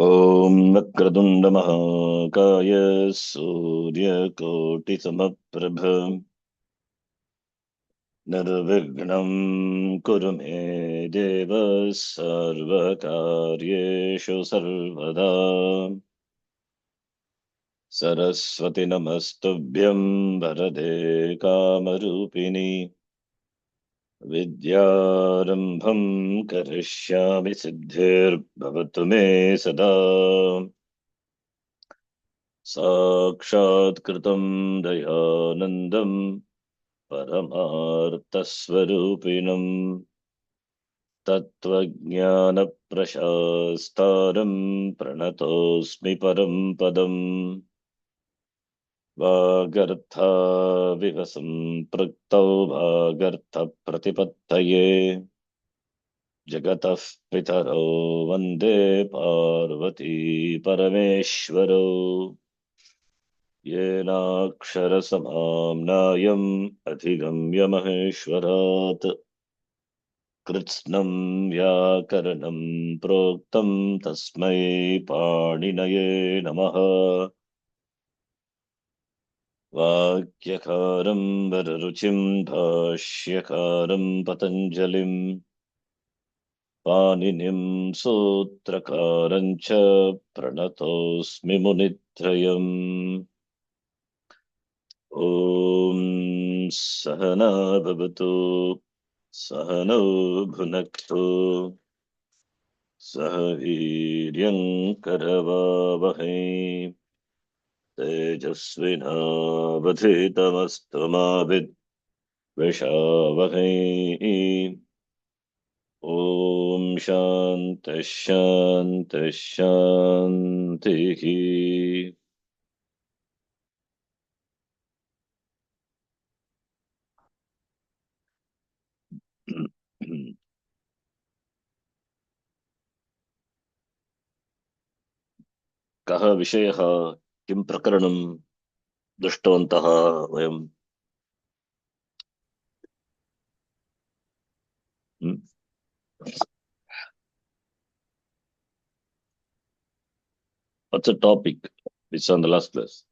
ॐ वक्रतुण्डमहाकाय सूर्यकोटिसमप्रभ निर्विघ्नं कुरु मे देव सर्वकार्येषु सर्वदा। सरस्वति नमस्तुभ्यं वरदे कामरूपिणि विद्यारम्भं करिष्यामि सिद्धिर्भवतु मे सदा। साक्षात्कृतं दयानन्दं परमार्थस्वरूपिणं तत्त्वज्ञानप्रशास्तारं प्रणतोऽस्मि परं पदम्। वागर्थाविव सम्पृक्तौ वागर्थप्रतिपत्तये जगतः पितरौ वन्दे पार्वती परमेश्वरौ। येनाक्षरसमाम्नायम् अधिगम्य महेश्वरात् कृत्स्नं व्याकरणं प्रोक्तं तस्मै पाणिनये नमः। वाक्यकारं वररुचिं भाष्यकारं पतञ्जलिं पाणिनिं सूत्रकारं च प्रणतोऽस्मि मुनित्रयम्। ॐ सहना भवतु सहनौ भुनक्तु सह वीर्यं करवावहै तेजस्विनावधीतमस्तु मा विद्विषावहै। ॐ शान्तिः शान्तिः शान्तिः। कः विषयः, किं प्रकरणं दृष्टवन्तः वयं? What's the topic? It's on the last class.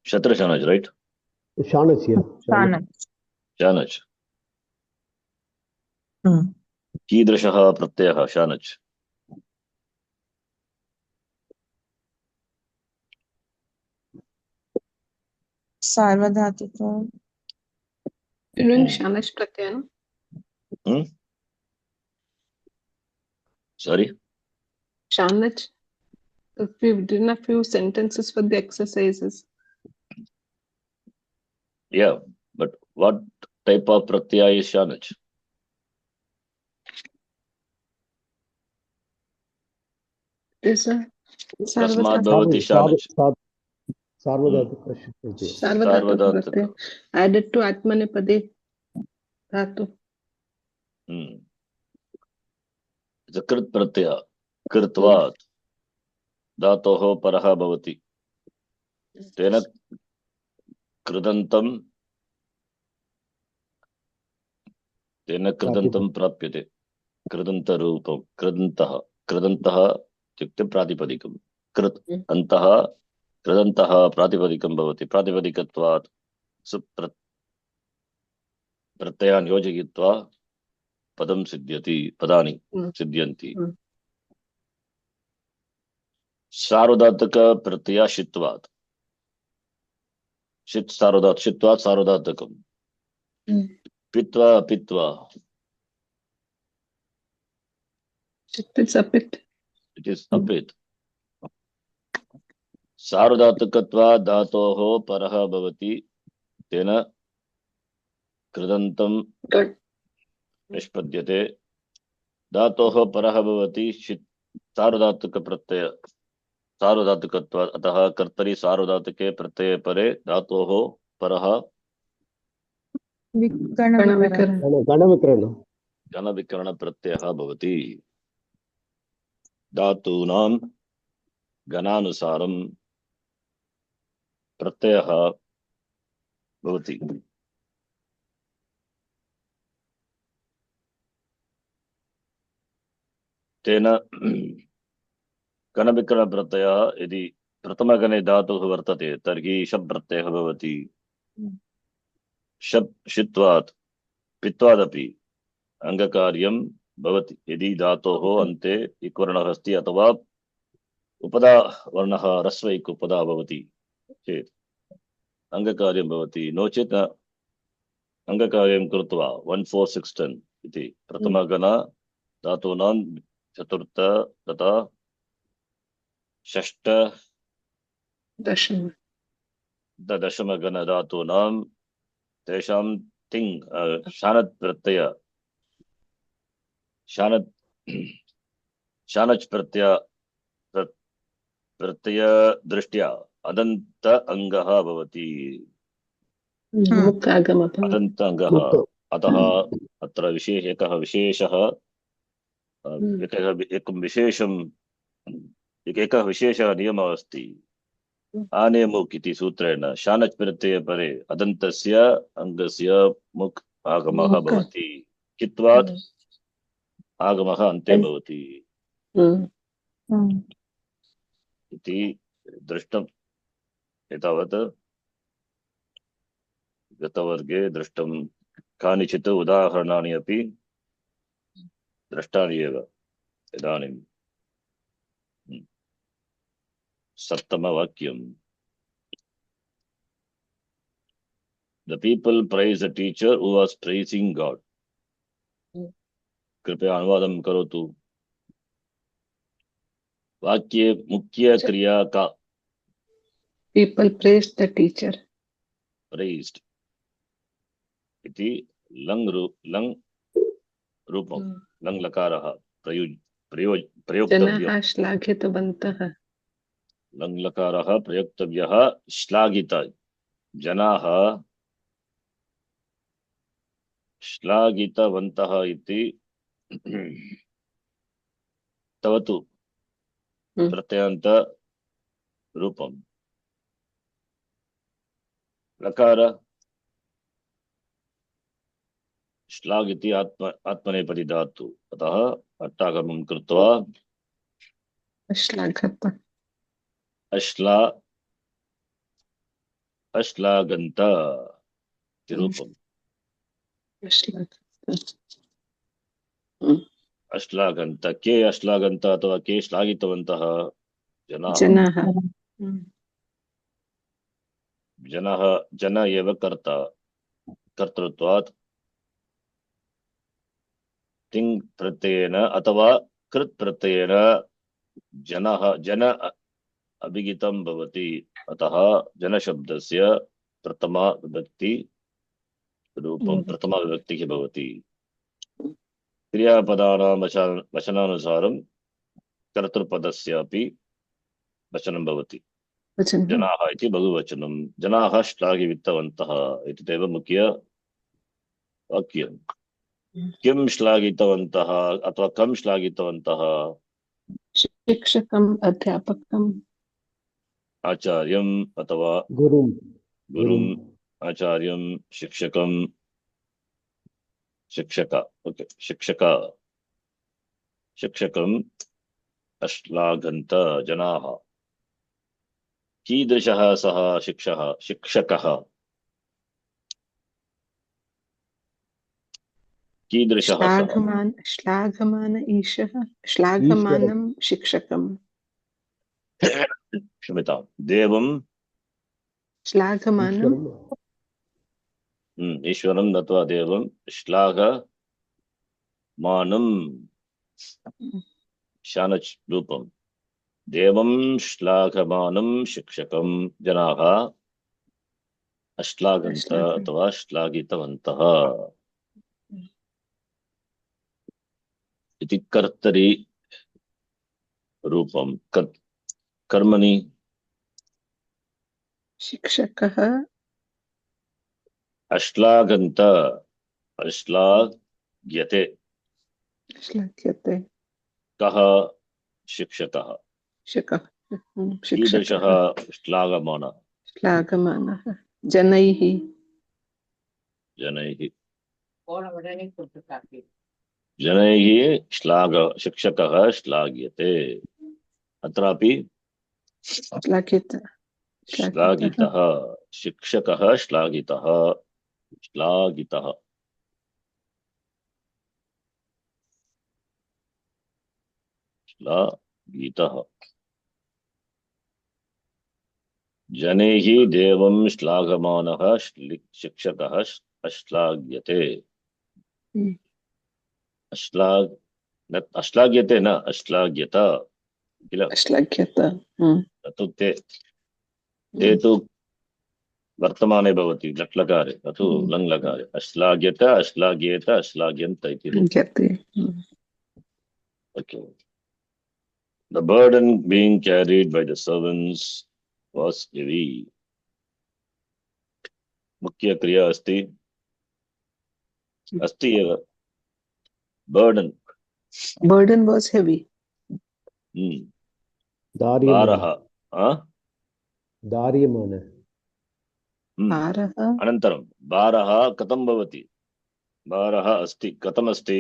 Shatra Shanaj, right? Shanaj, yeah. Shanaj. कीदृशः प्रत्ययः शानच्? सार्वधातुक। Shanaj pratyaya. Sorry? Shanaj. We've done a few sentences for the exercises. Yeah, but what type of pratyaya is Shanach? Is a Tasmad bhavati Shanach. Sarvadhatuk. Sarvadhatuk pratyaya added to Atmanepade dhatu. It's a krit pratyaya. Kritvat. Dhatoho paraha bhavati. Tena kridantam prapyate. Kridanta rupam. Kridantaha इत्युक्ते प्रातिपदिकं। कृत् अन्तः कृदन्तः प्रातिपदिकं भवति। प्रातिपदिकत्वात् प्रत्ययान् योजयित्वा पदं सिद्ध्यति, पदानि सिद्ध्यन्ति। सार्वधातुक प्रत्ययाशित्वात्, शित् सार्वधातुक, शित्वात् सार्वधातुकं। पित्वा अपित्वा, it is apit. सार्वधातुकत्वात् धातोः परः भवति, तेन कृदन्तं निष्पद्यते। धातोः परः भवति शित् सार्वधातुक प्रत्यय सार्वधातुकत्वात्, अतः कर्तरि सार्वधातुके प्रत्यये परे धातोः परः गणविकरण प्रत्ययः भवति। धातूनां गणानुसारं प्रत्ययः भवति। तेन कणविकरणप्रत्ययः यदि प्रथमगणे धातुः वर्तते तर्हि शप् प्रत्ययः भवति। शप् शित्वात् पित्वादपि अङ्गकार्यं भवति यदि धातोः अन्ते इक्वर्णः अस्ति अथवा उपदा वर्णः ह्रस्व इक् उपदा भवति चेत् अङ्गकार्यं भवति, नो चेत् अङ्गकार्यं कृत्वा 1 4 6 10 इति प्रथमगण धातूनां चतुर्थ तथा षष्ठ दशम दशमगण धातूनां तेषां तिङ् शानत् प्रत्यय शानच् प्रत्यय दृष्ट्या अदन्त अङ्गः भवति। मुक्तागम अदन्त अङ्गः मुक्त अतः अत्र एकः विशेषः एकः विशेषः नियमः अस्ति। आनेमुक् इति सूत्रेण शानच् प्रत्यये परे अदन्तस्य अङ्गस्य मुक् आगमः भवति, कित्वात् आगमः अन्ते भवति इति दृष्टम्। एतावत् गतवर्गे दृष्टं। कानिचित् उदाहरणानि अपि दृष्टानि एव। इदानीं सप्तमवाक्यम्। The people praise the teacher who was praising God. कृपया अनुवादं करोतु। वाक्ये मुख्य क्रिया का? People praise the teacher. Praised इति लङ् रूपं लङ् लकारः प्रयोक्तव्यः। जनाः श्लाघितवन्तः। लङ् लकारः प्रयोक्तव्यः। श्लाघित जनाः श्लाघितवन्तः इति तवतु प्रत्ययान्त रूपम्। लकार श्लाघ इति आत्मनेपदी धातु, अतः अट्टागमं कृत्वा अश्लाघत अश्लाघन्त इति रूपम्। अश्लाघन्त के अश्लाघन्त अथवा के श्लाघितवन्तः? जनाः। जन एव कर्ता, कर्तृत्वात् तिङ् प्रत्ययेन अथवा कृत् प्रत्ययेन जन अभिगितं भवति, अतः जनशब्दस्य प्रथमा विभक्ति रूपं प्रथमा विभक्तिः भवति। क्रियापदानां वचनानुसारं कर्तृपदस्यापि वचनं भवति। जनाः इति बहुवचनं। जनाः श्लाघितवन्तः इत्येव मुख्य वाक्यम्। किं श्लाघितवन्तः अथवा कं श्लाघितवन्तः? शिक्षकम् अध्यापकम् आचार्यम् अथवा गुरुम् आचार्यं शिक्षकं शिक्षक ओके शिक्षकम् अश्लाघन्त जनाः। कीदृशः सः शिक्षकः? कीदृशः सः? श्लाघमान ईशः श्लाघमानं शिक्षकम्। क्षम्यतां, देवं श्लाघमानं ईश्वरं अथवा देवं श्लाघमानं शानच् रूपम्। देवं श्लाघमानं शिक्षकं जनाः अश्लाघन्त अथवा श्लाघितवन्तः इति कर्तरि रूपं। कर्मणि शिक्षकः अश्लाघन्त अश्लाघ्यते। श्लाघ्यते कः शिक्षकः? शिक्षकः। कीदृशः श्लाघमानः? श्लाघमानः जनैः जनैः शिक्षकः श्लाघ्यते अत्रापि श्लाघितः श्लाघितः शिक्षकः श्लाघितः श्लाघितः श्लाघितः जनैः देवं श्लाघमानः शिक्षकः अश्लाघ्यते अश्लाघ्यते न अश्लाघ्यत किल श्लाघ्यत तु ते तु वर्तमाने भवति लट्लकारे तु लङ्लकारे अश्लाघ्यत अश्लाघ्येत अश्लाघ्यन्त इति okay. The burden being carried by the servants was heavy. मुख्य क्रिया अस्ति एव burden was heavy. भारः दार्यमान अनन्तरं भारः कथं भवति भारः अस्ति कथमस्ति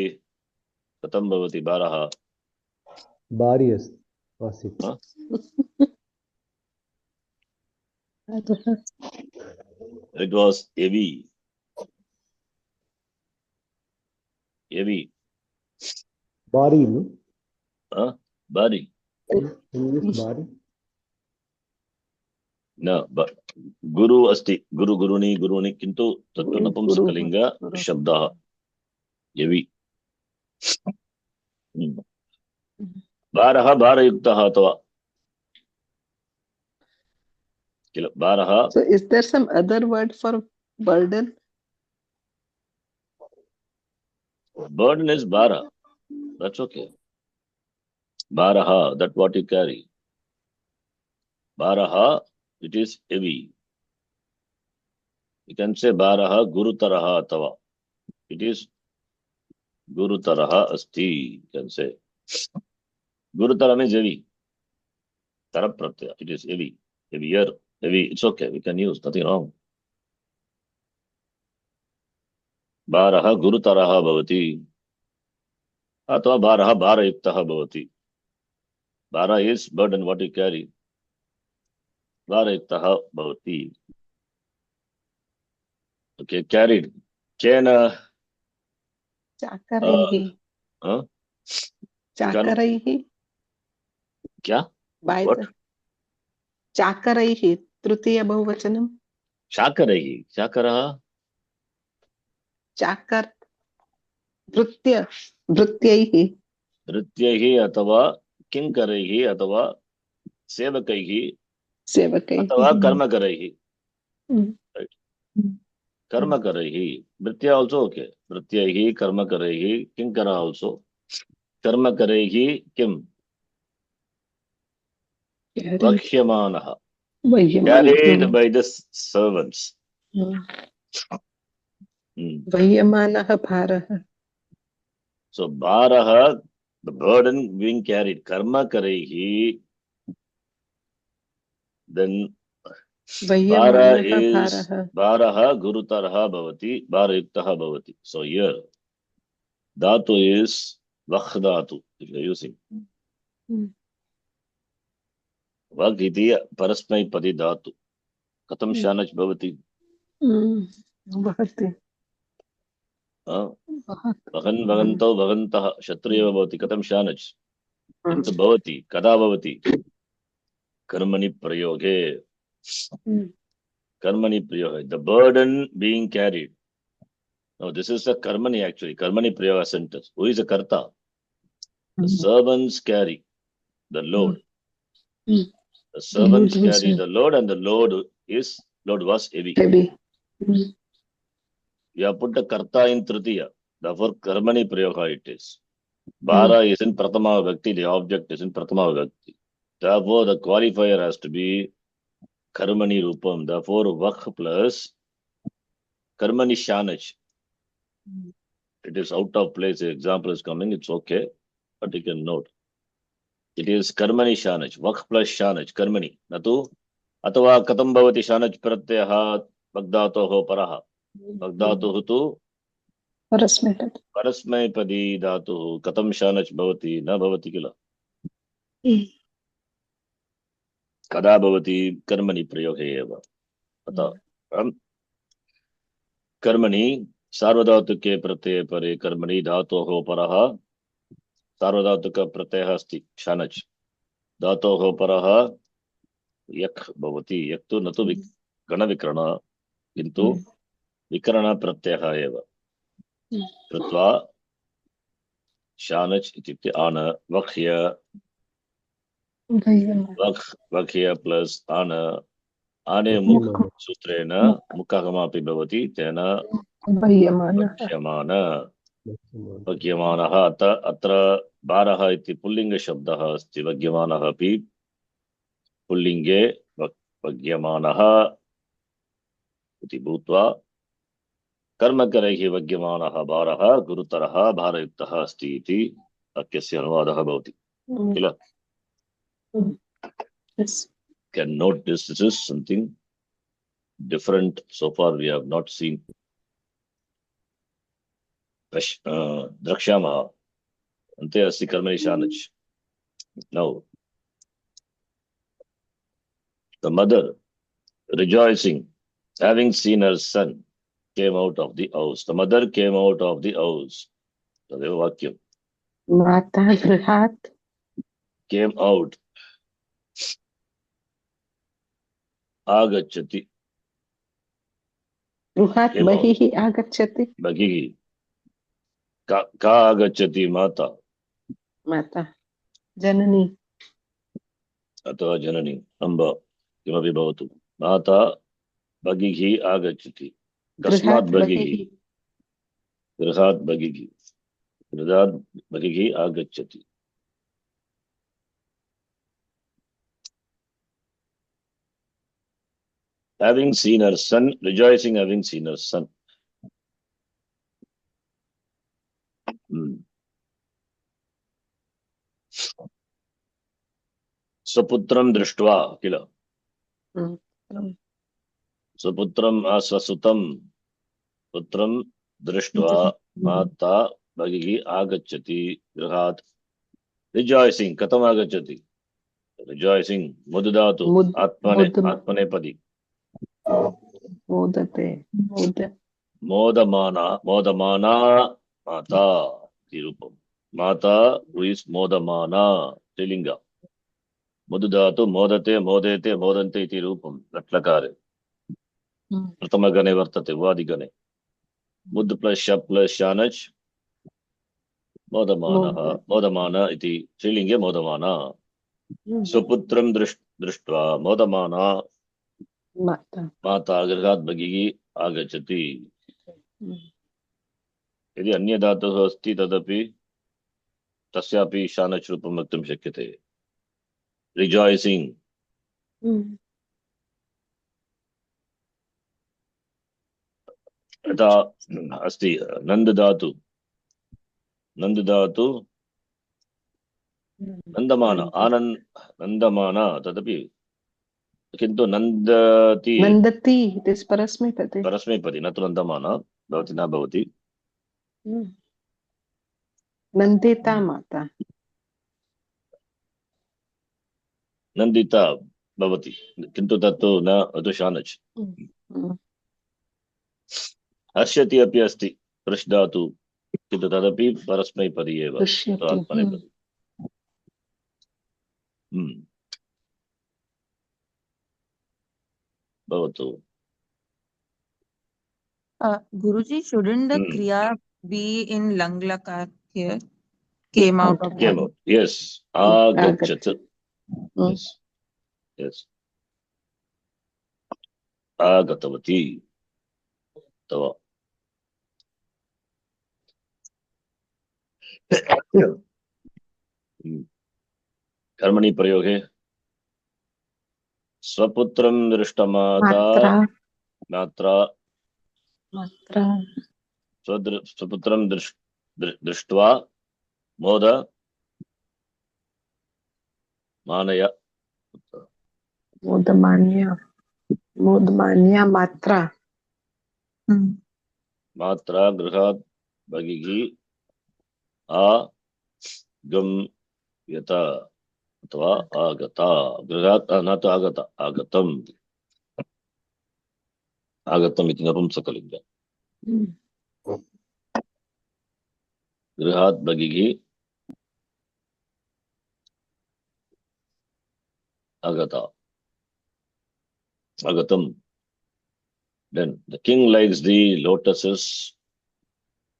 कथं भवति भारः भारी आसीत् it was heavy भारी no भारी भारी न गुरु अस्ति गुरुनि किन्तु तत्तु नपुंसकलिङ्ग शब्दः हेवी भारः भारयुक्तः अथवा किल भारः So is there some other word for burden? burden is bhara, that's okay. Bharaha, that what you carry. Bharaha, it is heavy. You can say bharaha gurutaraha atava. It is gurutaraha asti, you can say. Gurutara means heavy. Tarapratyaya, it is heavy. Heavier, heavy, it's okay, we can use, nothing wrong. Bharaha gurutaraha bhavati. अथवा भारः भारयुक्तः भवति भारा is burden what you carry भारयुक्तः भवति okay carried केन चाकरैः क्या what चाकरैः तृतीय बहुवचनं चाकरैः चाकरः चाकर भृत्यैः अथवा किङ्करैः अथवा सेवकैः अथवा कर्मकरैः कर्मकरैः भृत्य also okay भृत्यैः कर्मकरैः किङ्कर also कर्मकरैः किं वक्ष्यमाणः carried by the servants वह्यमानः भारः. So bharaha, the burden being carried, karma karehi, then bhara is bharaha gurutaraha bhavati, bharayuktaha bhavati. So here, dhatu is vakh dhatu, if you are using. Vakh iti parasmai padi dhatu. Katam shanach bhavati. Bhavati. भगन् भगन्तौ भगन्तः शत्रुएव भवति कथं शानच् किन्तु भवति कदा भवति कर्मणि प्रयोगे the burden being carried. Now this is the karmani actually karmani prayoga sentence. Who is the karta? The servants carry the load. The servants carry the load and the load was heavy. You have put the karta in tritiya, therefore karmani prayoga it is. Bhara is in pratama vibhakti, the object is in pratama vibhakti. Therefore the qualifier has to be karmani rupam. Therefore vakh plus karmani shanach. It is out of place, the example is coming, it's okay, but you can note. It is karmani shanach, vakh plus shanach, karmani. Natu atava katam bhavati shanach pratyaha bagdatoho paraha. Bagdatohu tu परस्मैपदी परस्मैपदी धातुः कथं शानच् भवति? न भवति किल। कदा भवति? कर्मणि प्रयोगे एव। अतः कर्मणि सार्वधातुके प्रत्यये परे कर्मणि धातोः परः सार्वधातुक प्रत्ययः अस्ति शानच्। धातोः परः यक् भवति। यक् तु न तु गणविकरण किन्तु विकरण प्रत्ययः एव कृत्वा शानच् इत्युक्ते आन वक्ष्य वक्ष्य प्लस आन आने मुक् वक्ष्यमाण सूत्रेण मुखगमापि भवति तेन वक्ष्यमान वक्ष्यमाण वक्यमानः। अत्र भारः इति पुल्लिङ्गशब्दः अस्ति। वक्यमानः अपि पुल्लिङ्गे वक्यमानः इति भूत्वा कर्मकरैः वक्यमानः भारः गुरुतरः भारयुक्तः अस्ति इति वाक्यस्य अनुवादः भवति किल। Yes. Can note this. This is something different. So far we have not seen. द्रक्ष्यामः अन्ते अस्ति कर्मणि शानच्. Now the mother rejoicing having seen her son came out of the house. The mother came out of the house. तदेव वाक्यं. माता गृहात् Came out. आगच्छति. गृहात् Came out. बहिः आगच्छति बहिः. का आगच्छति? माता माता जननी अथवा जननी अम्ब किमपि भवतु। माता बहिः आगच्छति। कस्मात् बहिः? गृहात् बहिः. गृहात् बहिः आगच्छति. Having seen her son, rejoicing having seen her son. स्वपुत्रं दृष्ट्वा किल। स्वपुत्रं स्वसुतं पुत्रं दृष्ट्वा माता बहिः आगच्छति गृहात्। रिजॉइसिंग कथम आगच्छति? रिजॉइसिंग मुद् धातु आत्मनेपदी मोदते मोदमाना माता इति रूपं। माता हु इस् मोदमाना स्त्रीलिङ्ग। मुद् धातु मोदते मोदेते मोदन्ते इति रूपं लट्लकारे प्रथमगणे वर्तते उवादिगणे। मुद् प्लस् शप् प्लस् शानच् मोदमानः मोदमान इति स्त्रीलिङ्गे मोदमाना। स्वपुत्रं दृष्ट्वा मोदमाना माता गृहात् बहिः आगच्छति। यदि अन्य धातुः अस्ति तदपि तस्यापि शानच् रूपं वक्तुं शक्यते। रिजॉइसिंग यथा अस्ति नन्द धातु नन्दमान आनन्द नन्दमान तदपि किन्तु नन्दति इट इस् परस्मैपदी न तु नन्दमान भवति न भवति। नन्दिता माता नन्दिता भवति किन्तु तत्तु न तु शानच्। हर्ष्यति अपि अस्ति पृष् धातु किन्तु तदपि परस्मैपदी एव आत्मनेपदी। भवतु। Guruji, shouldn't the kriya be in lang lakar here? Came out of Came out. Yes. Agachat. Yes. Yes. Agatavati. Tava. कर्मणि प्रयोगे स्वपुत्रं दृष्टमाता मात्रा स्वपुत्रं दृष्ट्वा मोद मानय मोदमान्या मात्रा मात्रा गृहात् बगिः आगम्यत अथवा आगता गृहात् न तु आगत आगतम् आगतम् इति नपुंसकलिङ्ग गृहात् बगिः agata agatam. Then the king likes the lotuses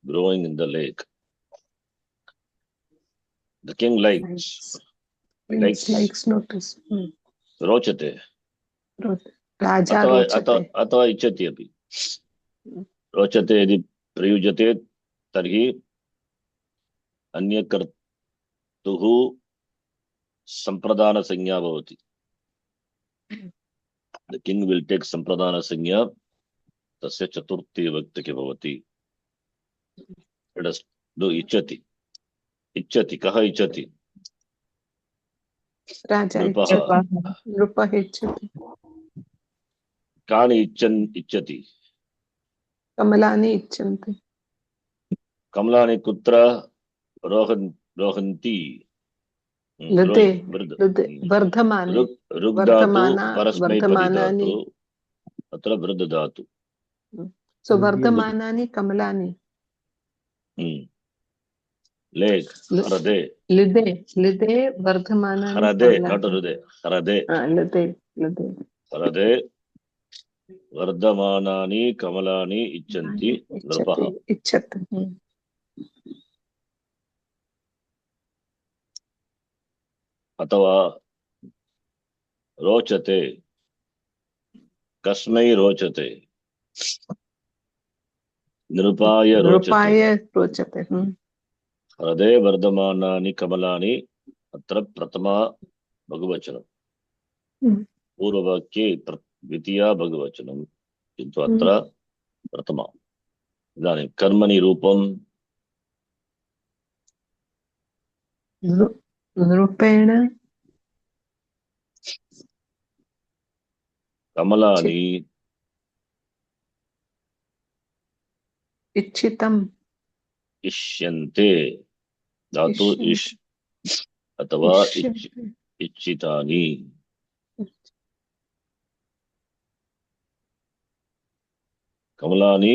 growing in the lake. The king likes likes notice. रोचते राजा अथवा रोचते. अथवा इच्छति अपि. रोचते यदि प्रयुज्यते तर्हि अन्यकर्तुः सम्प्रदानसंज्ञा भवति. The king will take सम्प्रदानसंज्ञा तस्य चतुर्थी विभक्तिः भवति. Let us do इच्छति. इच्छति कः इच्छति? राजा नृपः. नृपः इच्छति. कानि इच्छति? कमलानि इच्छन्ति. कमलानि कुत्र रोहन्ति? लते वर्धमाने. ऋग् धातु परस्मैपदी धातु अत्र वृद्ध धातु. So वर्धमानानि कमलानि. लेक् हृदे लिदे वर्धमानानि हृदे not हृदे हृदे हृदे वर्धमानानि कमलानि इच्छन्ति नृपः. इच्छति. अथवा रोचते कस्मै रोचते? नृपाय रोचते. हृदे वर्धमानानि कमलानि अत्र प्रथमा बहुवचनं. पूर्ववाक्ये द्वितीया बहुवचनं किन्तु अत्र प्रथमा. इदानीं कर्मणि रूपं नृपेण कमलानि इच्छितम् इष्यन्ते धातु इष् अथवा इच्छितानि. कमलानि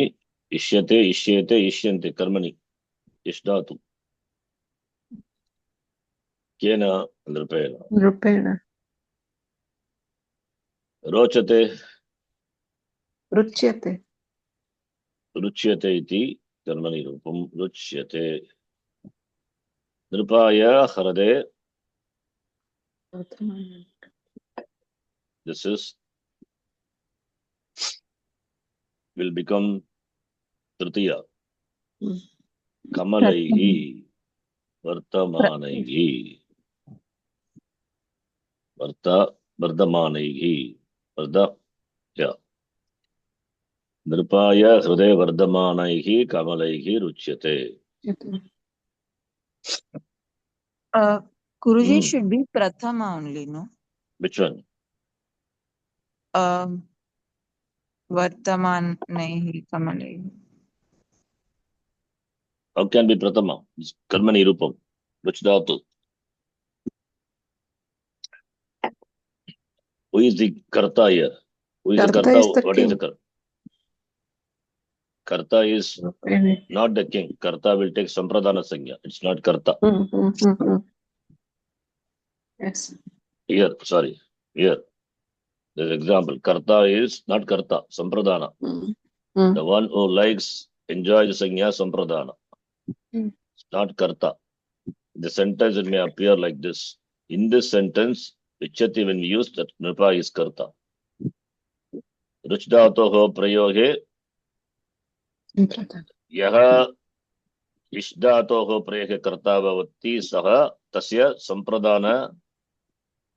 इष्यते इष्येते इष्यन्ते कर्मणि इष् धातु. केन? नृपेण. रोचते रुच्यते. रुच्यते इति कर्मणि रूपं रुच्यते. नृपाय हृदे this is will become tritiya. कमलैः वर्तमानैः वर्धमानैः नृपाय हृदय वर्धमानैः कमलैः रुच्यते. Guruji should be prathama only, no? Which one? Vartamanaihi kamalaihi. How can be prathama? Karmani rupam. Which dhatu? Who is the karta here? Who is the karta? What is the karta? Karta is not the king. Karta will take sampradana sangya. It's not karta. Yes. Here, sorry. Here. There's example. Karta is not karta. Sampradana. The one who likes, enjoys sangya sampradana. It's not karta. The sentence it may appear like this. In this sentence, Vichati when we use that Nripa is karta. Ruchdatoho prayoge यः इष्धातोः प्रयोगे कर्ता भवति सः तस्य संप्रदान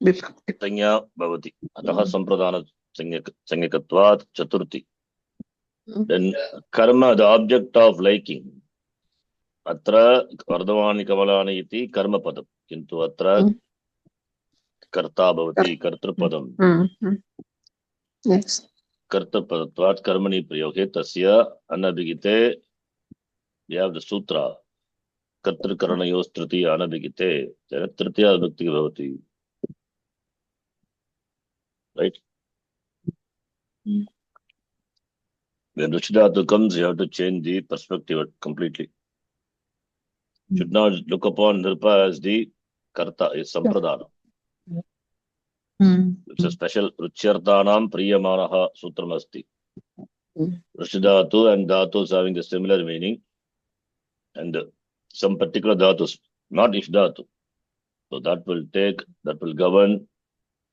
संज्ञा भवति. अतः संप्रदान संज्ञकत्वात् चतुर्थी. Then karma, the object of liking. अत्र वर्धमानि कमलानि इति कर्मपदं किन्तु अत्र कर्ता भवति कर्तृपदं. कर्तृपदत्वात् कर्मणि प्रयोगे तस्य अनभिहिते we have the sutra कर्तृकरणयोस् तृतीया अनभिगिते तृतीया विभक्ति भवति, right? When Ruchidhatu comes, you have to change the perspective completely. Should not look upon Nirpa as the Karta, is Sampradana. It's a special Ruchyartanam Priyamanaha Sutram Asti. Ruchidhatu and Dhatus having the similar meaning, and some particular Dhatus, not each Dhatu. So that will govern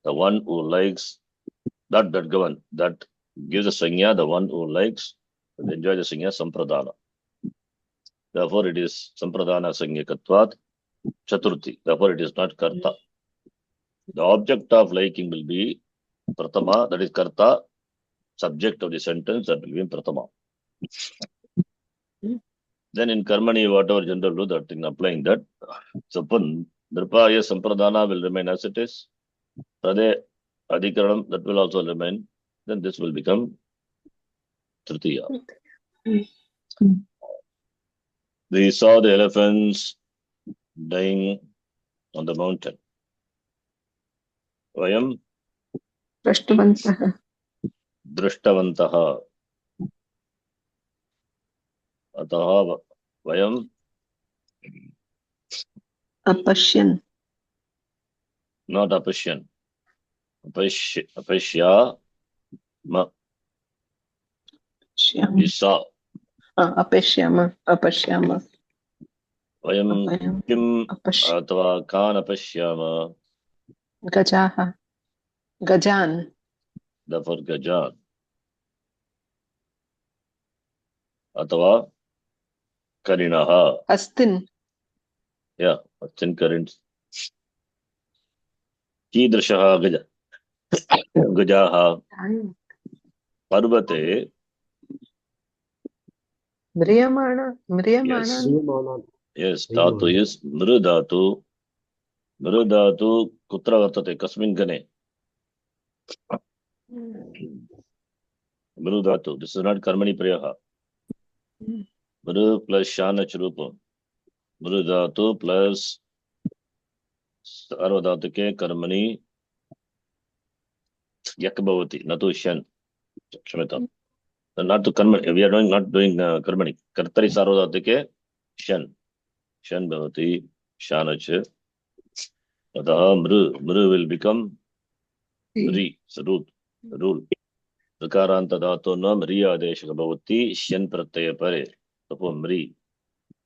the one who likes, that gives a Sanya, the one who likes, will enjoy the Sanya Sampradana. Therefore, it is Sampradana Sanyakatvat Chaturthi. Therefore, it is not Karta. The object of liking will be Pratama, that is Karta, subject of the sentence, that will be Pratama. Then in Karmani, whatever general rule, that in applying that, Sapan, Nirpaya Sampradana will remain as it is. Prade Adhikaranam, that will also remain. Then this will become Tritiya. We saw the elephants dying on the mountain. Vayam Drishtavantaha. Ataha Vayam Apashyan. Not Apashyan. Apashya Ma. We saw. Apashyama. Vayam Kim Atava Kan Apashyama. Gajaha. Gajan. Therefore Gajan. Atava Karinaha. Astin. Yeah, Astin Karins. Kidrishaha Gajaha. Parvate. Mriyamana. Yes, Dhatu is Mrudhatu. Mrudhatu Kutra Vartate Kasmin Gane. Mrudhatu. This is not Karmani Priyaha. Mru plus Shana Churupam. Mrudhatu plus Sarvadhatake Karmani Yakabhavati. Natu Shan. Shmita. Not to Karmani. We are not doing Karmani. Kartari Sarvadhatake Shan. Shan Bhavati. Shanach. Ataha Mru will become Ri. Rule. Rikaranta Dhatu Nam Riya Adeshaka Bhavati. Shan Pratyaya Pare. Tapo Mri.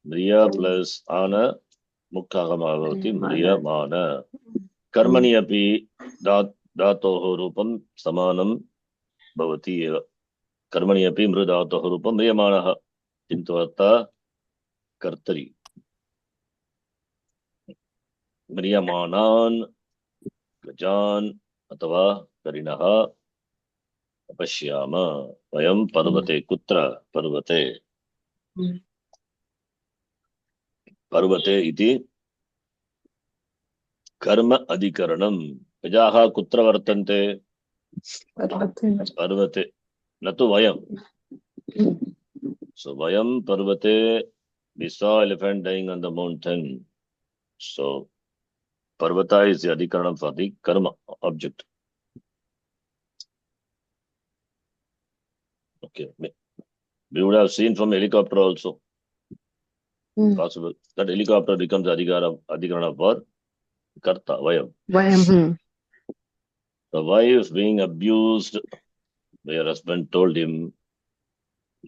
Mriya plus Ana Mukhagama Bhavati. Mriya Mana. Karmani api Dhatoho Rupam Samanam Bhavati eva. Karmani api Mrudhatoho Rupam Mriyamanaha. Kintuvarta Kartari. Mriyamanan Gajan Atava Karinaha Apashyama. Vayam Parvate Kutra Parvate. Parvate iti Karma Adhikaranam. Gajaha Kutra Vartante. Parvate. Natu Vayam. So Vayam Parvate, we saw elephant dying on the mountain. So Parvata is the Adhikaranam for the Karma object. Okay. We would have seen from helicopter also. Possible. That helicopter becomes Adhikarana for Karta, Vayam. The wife being abused, her husband told him,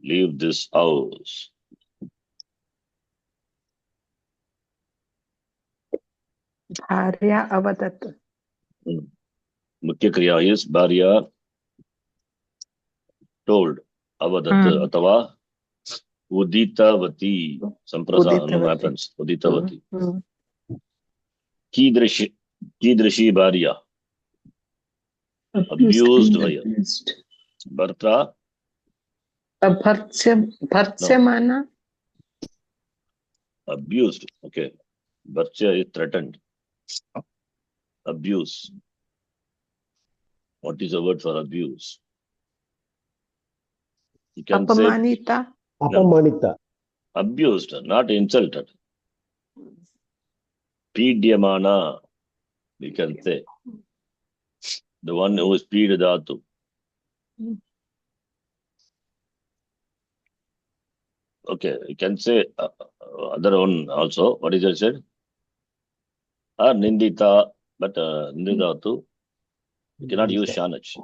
leave this house. Bharya avadat. Mukhya kriya is Bharya told. Avadat atava Uditavati. Samprasanam happens. Uditavati. Kidrishi Bharya. Abused Vaya. Bhartra. Bhartsyamana. Abused. Okay. Bhartya is threatened. Abuse. What is the word for abuse? You can Apamanita. Apamanita. Abused, not insulted. Pidyamana, we can say. The one who is Pid Dhatu. Okay, you can say other one also. What is it said? Nindita, but Nindidatu, you cannot use Shanach.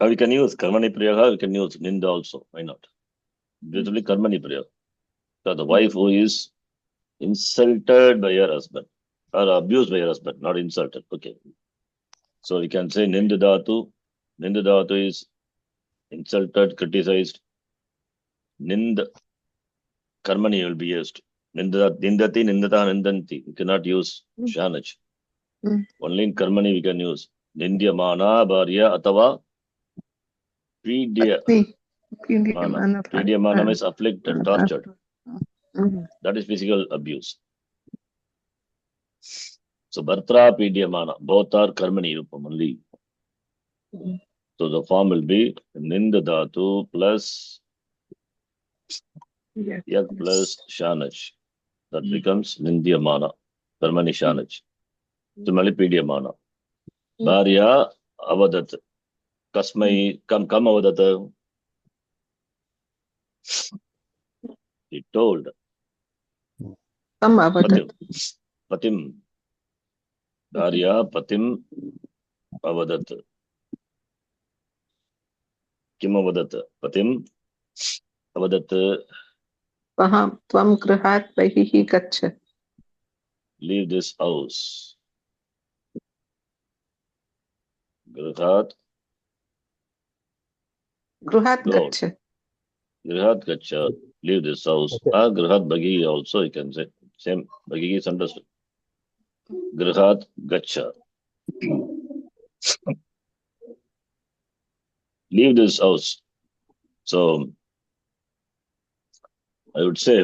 We can use Karmani Priyaha, we can use Ninda also. Why not? Basically, Karmani Priyaha. So the wife who is insulted by her husband or abused by her husband, not insulted. Okay. So we can say Nindidatu. Nindidatu is insulted, criticized. Nind Karmani will be used. Nindati, Nindata, Nindanti. You cannot use Shanach. Only in Karmani we can use Nindyamana, Bharya, Atava, Pidyamana. Pidyamana is afflicted, tortured. That is physical abuse. So Bhartra, Pidyamana, both are Karmani Rupam only. So the form will be Nindadatu plus Yak plus Shanach. That becomes Nindyamana, Karmani Shanach. Similarly, Pidyamana. Bharya, Avadat. Kasmai, come Avadat. He told. Patim. Bharya, Patim, Avadat. Kim Avadat? Patim, Avadat. Tvam grihat bahihi gaccha. Leave this house. Grihat. Gruhat gaccha. Grihat Gacha. Leave this house. Grihat Bagi also you can say. Same. Bagi is understood. Grihat Gacha. Leave this house. So I would say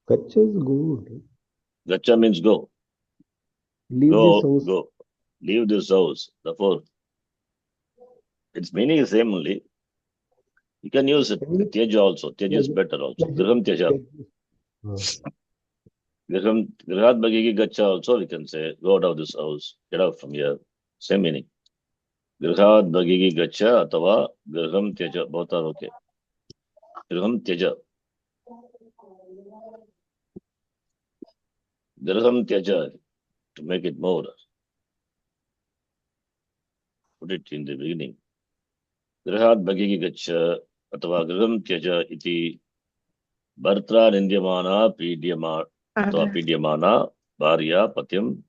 Gacha is good. Gacha means go. Leave Go, this house. go. Leave this house. Therefore, its meaning is same only. You can use it. Tyaja also. Tyaja is better also. Griham Tyaja. Grihat Bagi Gacha also we can say. Go out of this house. Get out from here. Same meaning. Grihat Bagi Gacha Atava Griham Tyaja. Both are okay. Griham Tyaja. Griham Tyaja. To make it more. Put it in the beginning. Grihat Bagi Gacha Atava Griham Tyaja iti Bhartra Nindyamana Pidyamana Atava Pidyamana Bharya Patyam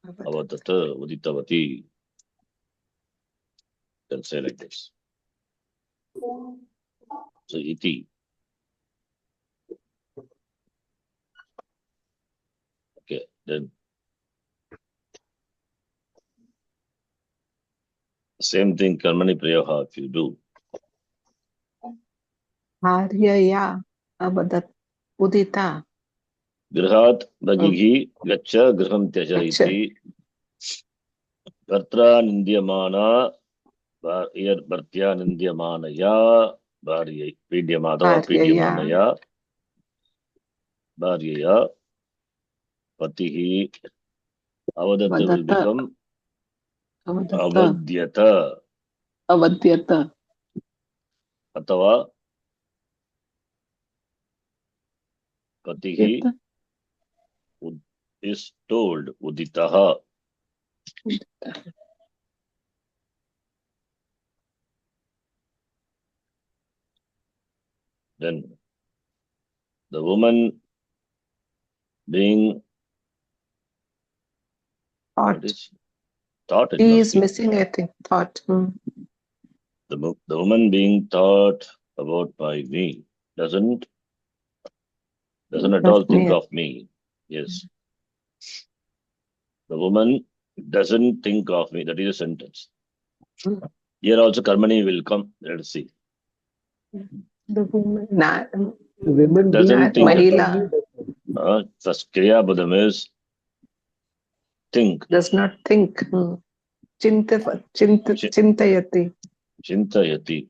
Avatata Uditavati. Can say like this. So iti. Okay, then same thing Karmani Priyaha if you do. Bharyaya avadat udita. Grihat Bagihi Gacha Griham Tyaja iti Bhartra Nindyamana Bhartya Nindyamanaya Bharya Pidyamada Pidyamanaya Bharyaya Patihi Avadata will become Avadyata Atava Patihi is told Uditaha. Then the woman being taught. He is missing, I think, thought. The woman being taught about by me doesn't at all think of me. Yes. The woman doesn't think of me. That is a sentence. Here also Karmani will come. Let's see. The women doesn't think. Mahila First Kriya Badam is think. does not think. Chintayati. Chintayati.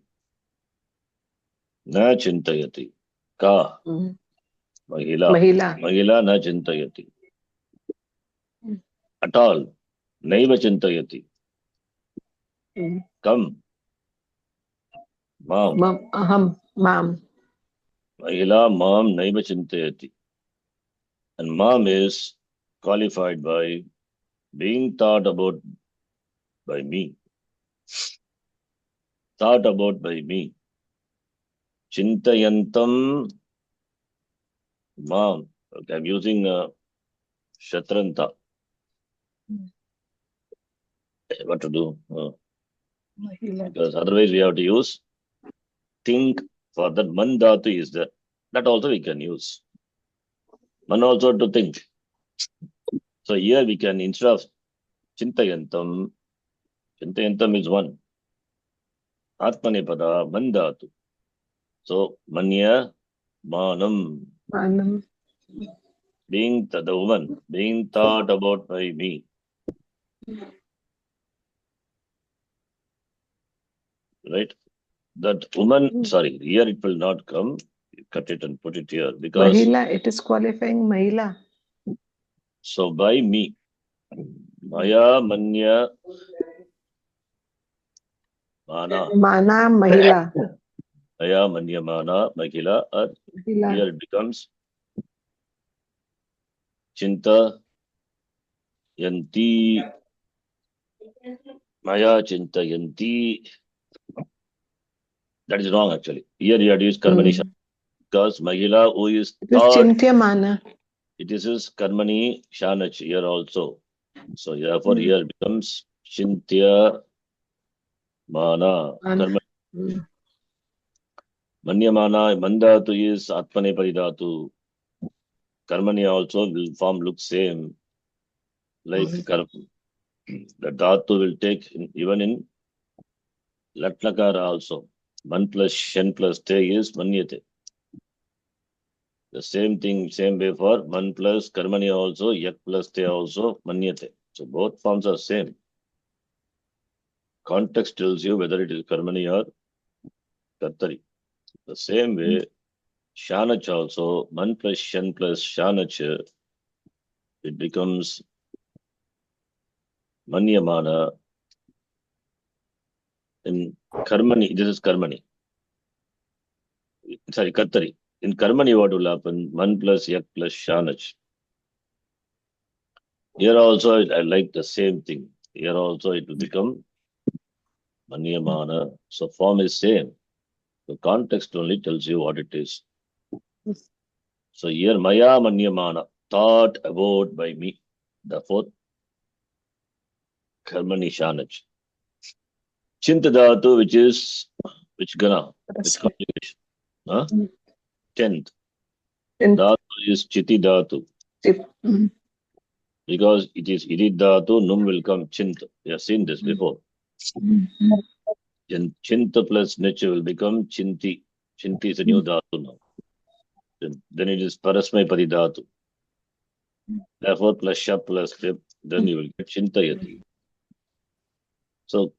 न चिन्तयति. का महिला. Mahila. महिला न चिन्तयति. At all. नैव चिन्तयति. कम. माम. Aham. Mam. महिला माम नैव चिन्तयति. And mam is qualified by being thought about by me. Thought about by me. Chintayantam mam. Okay, I'm using Shatranta. What to do? Because otherwise we have to use think. For that man dhatu is there. That also we can use. Man also to think. So here we can, instead of Chintayantam is one. Atmanepada man dhatu. So manya manam. Manam. Being the woman, being thought about by me. Right? That woman, sorry, here it will not come. Cut it and put it here because. Mahila, it is qualifying Mahila. So by me. Maya manya mana. Mana Mahila. Maya manya mana mahila. Mahila. Here it becomes Chinta yanti. Maya Chinta yanti. That is wrong actually. Here you have to use Karmani because Mahila who is It is thought, Chintyamana. it is his Karmani Shanach here also. So therefore here becomes Chintya Mana. Karmani. Manyamana Mandhatu is Atmane Paridhatu. Karmani also will form look same. Like the dhatu will take even in Latlakara also. Man plus shen plus te is manyate. The same thing, same way for man plus karmani also, yak plus te also manyate. So both forms are same. Context tells you whether it is karmani or kartari. The same way, shanach also, man plus shen plus shanach, it becomes manyamana. In karmani, this is karmani. Sorry, kartari. In karmani, what will happen? Man plus yak plus shanach. Here also, I like the same thing. Here also, it will become manyamana. So form is same. The context only tells you what it is. So here, maya manyamana, thought about by me. The fourth, karmani shanach. Chintadhatu, which gana? Which conjugation? Huh? 10th. Dhatu is chiti dhatu. Because it is idit dhatu, num will come chint. We have seen this before. Then chinta plus nich will become chinti. Chinti is a new dhatu now. Then it is parasmay paridhatu. Therefore, plus sha plus pip, then you will get chintayati. So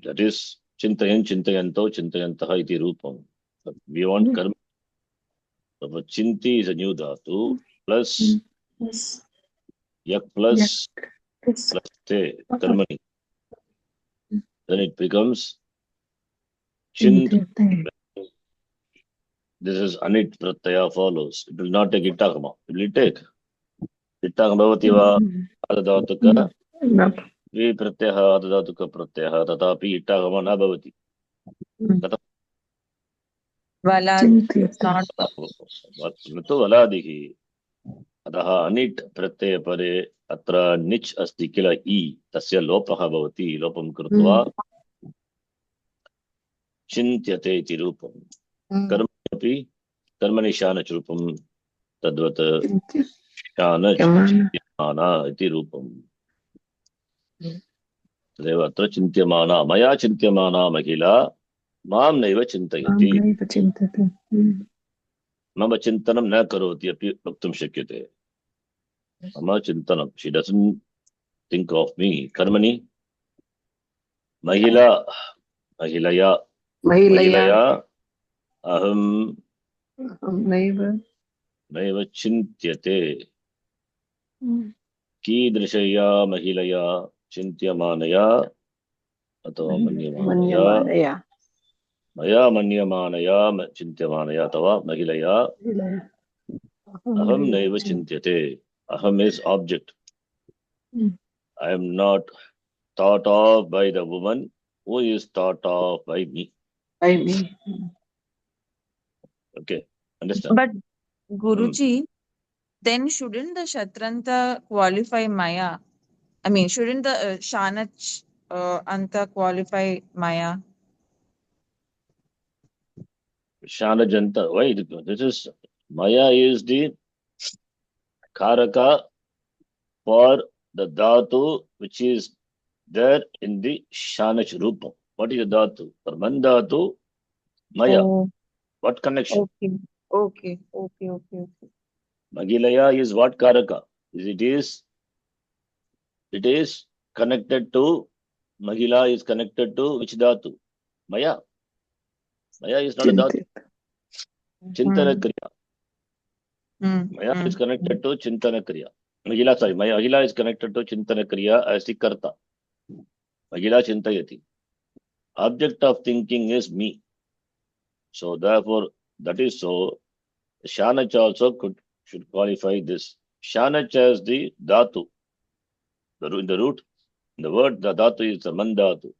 that is chintayan, chintayanto, chintayantaha iti rupam. We want karma. So chinti is a new dhatu plus yak plus te, karmani. Then it becomes chint. This is anit pratyaya follows. It will not take ittagama. It will take ittagama bhavati adadhatuka vi pratyaha adadhatuka pratyaha tatapi ittagama na bhavati. तो वलादिः अतः अनिट् प्रत्यय परे अत्र निच् अस्ति किल इ तस्य लोपः भवति लोपं कृत्वा चिन्त्यते इति रूपं कर्मणि कर्मणि शानच् रूपं तद्वत् शानच् चिन्त्यमाना इति रूपम् तदेव अत्र चिन्त्यमाना मया चिन्त्यमाना महिला मां नैव चिन्तयति मम चिन्तनं न करोति अपि वक्तुं शक्यते मम चिन्तनं she doesn't think of me कर्मणि महिला महिलया aham Naiva. naiva chintyate. कीदृशया महिलया चिन्त्यमानया अथवा मन्यमानया Manyamanaya. मया मन्यमानया चिन्त्यमानया अथवा महिलया अहम नैव चिन्त्यते. Aham is object. I am not thought of by the woman who is thought of by me. By me. Okay, understand? But Guruji, then shouldn't the Shatranta qualify Maya? I mean, shouldn't the Shanach Anta qualify Maya? Shana Janta. Why? This is Maya is the Karaka for the Dhatu which is there in the Shanach Rupa. What is the Dhatu? For Mandhatu, Maya. Oh, What connection? okay. Magilaya is what Karaka? It is connected to, Mahila is connected to which Dhatu? Maya. Maya is not a Dhatu. Chintana Kriya. Maya is connected to Chintana Kriya. Mahila is connected to Chintana Kriya as the Karta. Mahila Chintayati. Object of thinking is me. So therefore, that is so. Shanach also should qualify this. Shanach as the Dhatu. In the root, in the word, the Dhatu is the Mandhatu.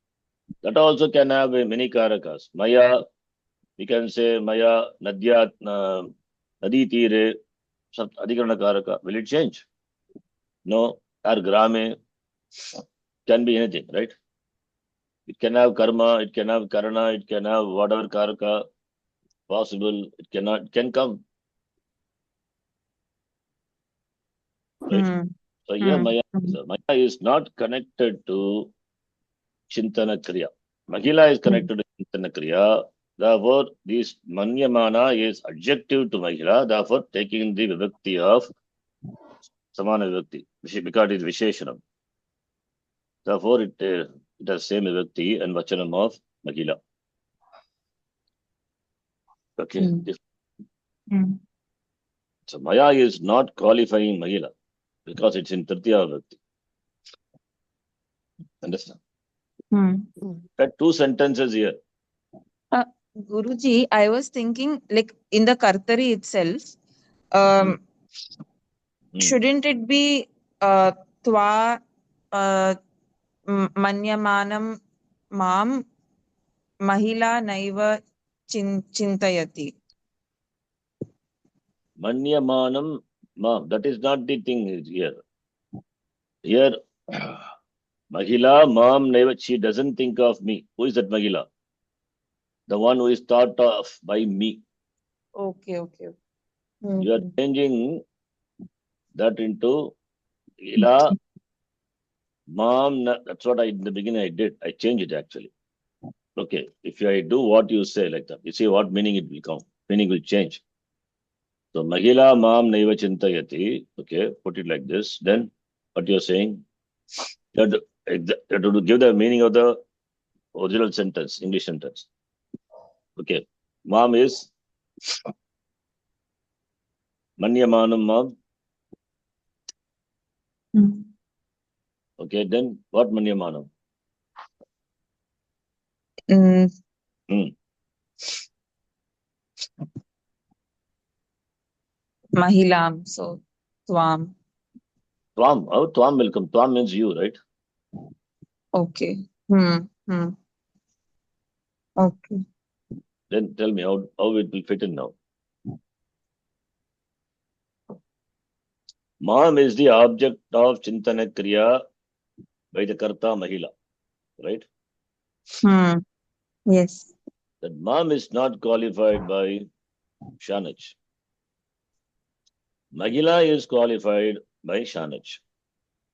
That also can have many Karakas. Maya, we can say Maya, Nadya, Nadi Tire, Adhikarana Karaka. Will it change? No. Or Grame can be anything, right? It can have Karma, it can have Karana, it can have whatever Karaka possible. It can come. Right? So here Maya is not connected to Chintana Kriya. Mahila is connected to Chintana Kriya. Therefore, this Manyamana is adjective to Mahila. Therefore, taking the vibhakti of Samana vibhakti because it is Visheshanam. Therefore, it has same vibhakti and Vachanam of Mahila. Okay. So Maya is not qualifying Mahila because it's in Tritiya vibhakti. Understand? There are two sentences here. Guruji, I was thinking like in the Kartari itself, shouldn't it be Twa Manyamanam Mam Mahila Naiva Chintayati? Manyamanam Mam. That is not the thing here. Here, Mahila Mam Naiva, she doesn't think of me. Who is that Mahila? The one who is thought of by me. Okay. You are changing that into Ila Mam. That's what in the beginning I did. I changed it actually. Okay. If I do what you say like that, you see what meaning it will come. Meaning will change. So Mahila Mam Naiva Chintayati. Okay. Put it like this. Then what you're saying, you have to give the meaning of the original sentence, English sentence. Okay. Mam is Manyamanam Mam. Okay, then what Manyamanam? Mahilam, so Twam. Twam. How Twam will come? Twam means you, right? Okay. Okay. Then tell me how it will fit in now. Mam is the object of Chintana Kriya by the Karta Mahila, right? Yes. That Mam is not qualified by Shanach. Mahila is qualified by Shanach.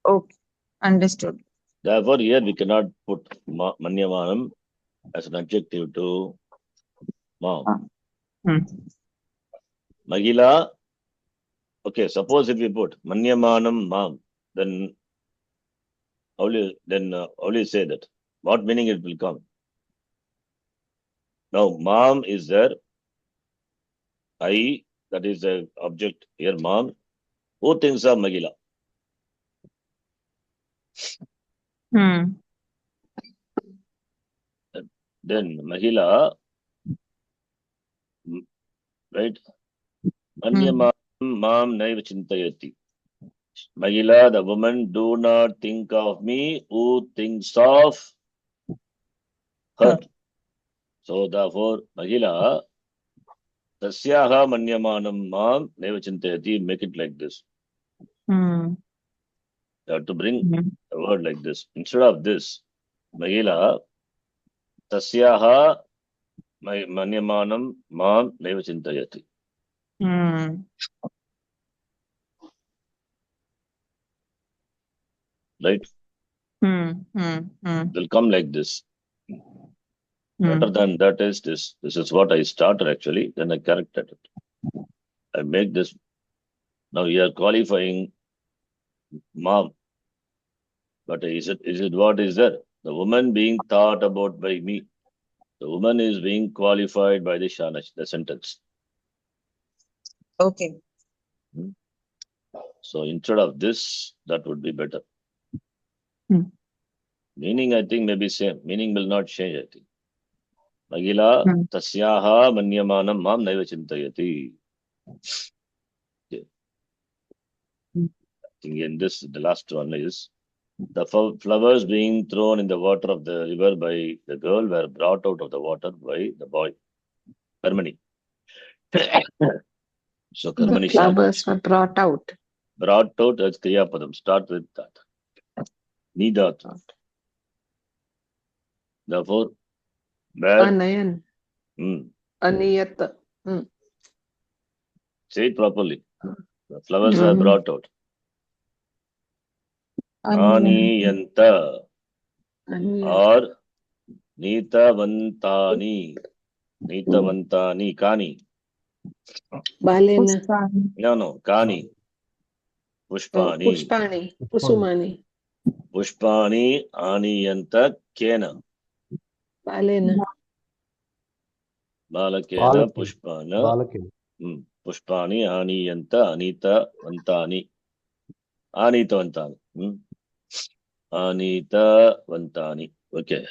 Okay. Understood. Therefore, here we cannot put Manyamanam as an adjective to Mam. Mahila. Okay, suppose if we put Manyamanam Mam, then how will you say that? What meaning it will come? Now, Mam is there. I, that is the object here, mom. Who thinks of Mahila? Then Mahila, right? Manyamam mam naiva chintayati. Mahila, the woman, do not think of me. Who thinks of her? So therefore, Mahila, tasyaha manyamanam mam naiva chintayati. Make it like this. You have to bring a word like this. Instead of this, Mahila, tasyaha manyamanam mam naiva chintayati. Right? They'll come like this. Better than that is this. This is what I started actually. Then I corrected it. I make this. Now you are qualifying mom. But is it what is there? The woman being thought about by me. The woman is being qualified by the Shanash, the sentence. Okay. So instead of this, that would be better. Hmm. Meaning, I think, may be same. Meaning will not change, I think. Mahila tasyaha manyamanam mam naiva chintayati. Okay. I think in this, the last one is the flowers being thrown in the water of the river by the girl were brought out of the water by the boy. Karmani. So The Karmani flowers were brought out. brought out as Kriyapadam. Start with that. Nidat. Therefore, where Anayan. Aniyat. say it properly. The flowers were brought out. Aniyanta or Nitavantani. Nitavantani. Kani. Balena. No. Kani. Pushpani. Pushpani. Kusumani. Pushpani Aniyanta Kena. Balena. Balakena Pushpana. Balakena. Pushpani Aniyanta Anita Vantani. Anita Vantani. Anita Vantani. Okay.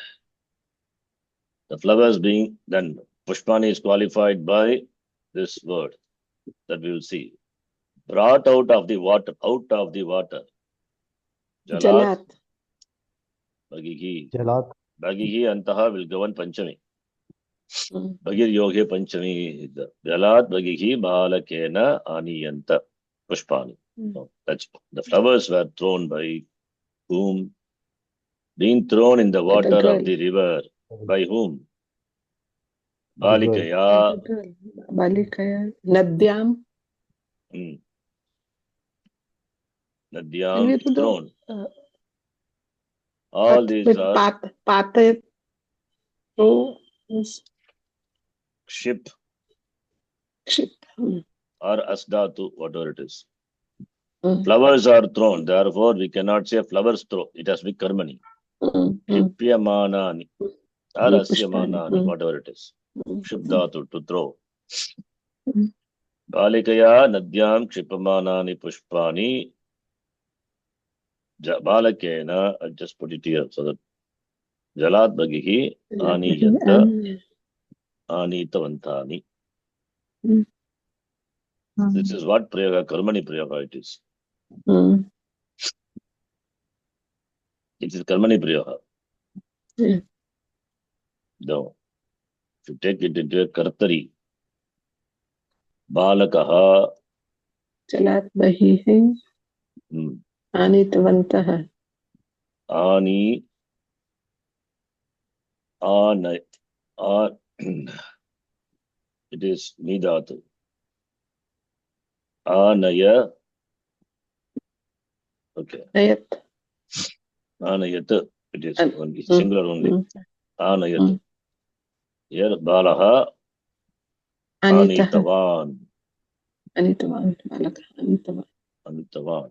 The flowers being then Pushpani is qualified by this word that we will see. Brought out of the water. Out of the water. Jalat. Bagihi. Jalat. Bagihi Antaha will govern Panchami. Bagir Yoge Panchami. Jalat Bagihi Balakena Aniyanta Pushpani. So that's the flowers were thrown by whom? Being thrown in the water of the river. By whom? Balikaya. Balikaya. Nadyam. Nadyam thrown. All these are Patayat. ship Ship. or asdatu, whatever it is. Flowers are thrown. Therefore, we cannot say flowers throw. It has to be karmani. Shipyamanani or asyamanani, whatever it is. Shibdatu, to throw. Balikaya nadyam kshipamanani pushpani. Balakena, I'll just put it here so that Jalat Bagihi Aniyanta Anitavantani. This is what Prayaga, Karmani Prayaga it is. It is Karmani Prayaga. No. If you take it into a Kartari, Balakaha Jalat Bahihi Anitavantaha Ani Anay. It is Nidatu. Anaya. Okay. Ayat. Anayat. It is only singular only. Anayat. Here Balaha Anitavan. Anitavan. Balaka. Anitavan. Anitavan.